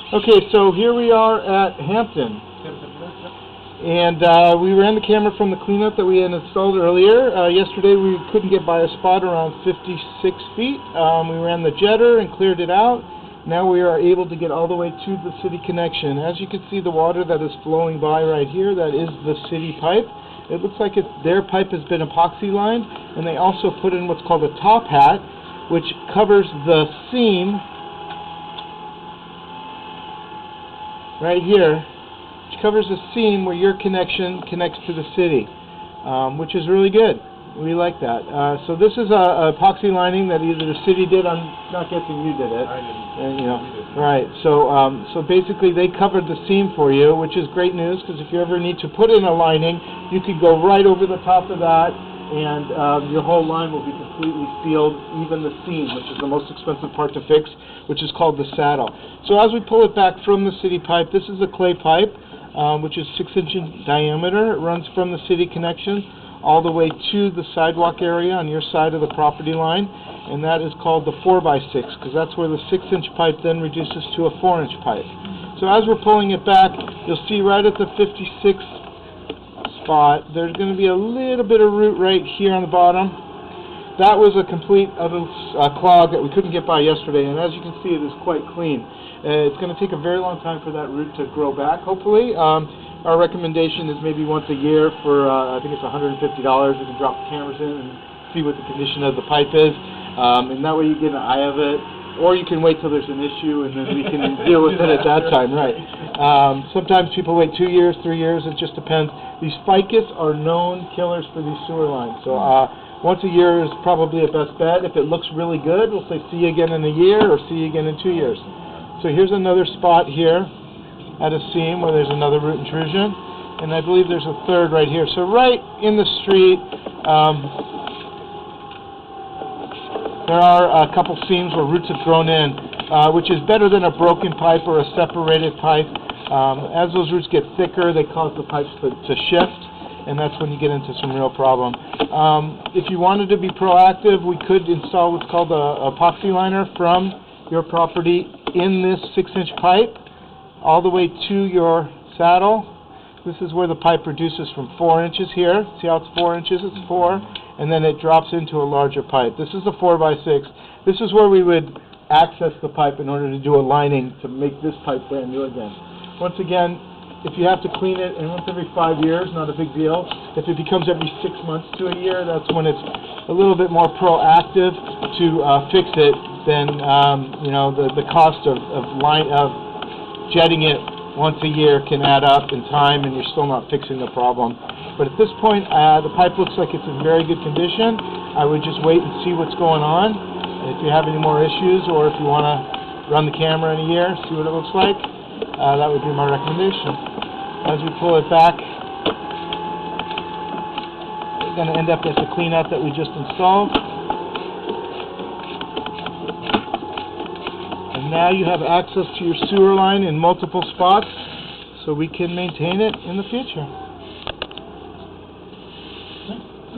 Okay, so here we are at Hampton, and we ran the camera from the cleanup that we had installed earlier. Yesterday we couldn't get by a spot around 56 feet. We ran the jetter and cleared it out. Now we are able to get all the way to the city connection. As you can see, the water that is flowing by right here, that is the city pipe. It looks like their pipe has been epoxy lined, and they also put in what's called a top hat, which covers the seam right here, which covers the seam where your connection connects to the city, which is really good. We like that. So this is a epoxy lining that either the city did. I'm not guessing you did it. I didn't. And, right. So so basically they covered the seam for you, which is great news, because if you ever need to put in a lining, you could go right over the top of that, and your whole line will be completely sealed, even the seam, which is the most expensive part to fix, which is called the saddle. So as we pull it back from the city pipe, this is a clay pipe, which is 6-inch in diameter. It runs from the city connection all the way to the sidewalk area on your side of the property line, and that is called the 4x6, because that's where the 6-inch pipe then reduces to a 4-inch pipe. So as we're pulling it back, you'll see right at the 56 spot, there's going to be a little bit of root right here on the bottom. That was a complete clog that we couldn't get by yesterday, and as you can see, it is quite clean. It's going to take a very long time for that root to grow back, hopefully. Our recommendation is maybe once a year for, I think it's $150. We can drop the cameras in and see what the condition of the pipe is, and that way you get an eye of it. Or you can wait till there's an issue and then we can deal with it at that time, right? Sometimes people wait 2 years, 3 years, it just depends. These ficus are known killers for these sewer lines. So once a year is probably a best bet. If it looks really good, we'll say see you again in a year or see you again in 2 years. So here's another spot here at a seam where there's another root intrusion. And I believe there's a third right here. So right in the street, there are a couple seams where roots have grown in, which is better than a broken pipe or a separated pipe. As those roots get thicker, they cause the pipes to shift, and that's when you get into some real problem. If you wanted to be proactive, we could install what's called a epoxy liner from your property in this 6-inch pipe all the way to your saddle. This is where the pipe reduces from 4 inches here. See how it's 4 inches? It's 4. And then it drops into a larger pipe. This is a 4x6. This is where we would access the pipe in order to do a lining to make this pipe brand new again. Once again, if you have to clean it, and once every 5 years, not a big deal. If it becomes every 6 months to a year, that's when it's a little bit more proactive to fix it than the cost of jetting it once a year can add up in time, and you're still not fixing the problem. But at this point, the pipe looks like it's in very good condition. I would just wait and see what's going on. And if you have any more issues, or if you want to run the camera in a year, see what it looks like, that would be my recommendation. As we pull it back, we're going to end up with the cleanout that we just installed. And now you have access to your sewer line in multiple spots, so we can maintain it in the future.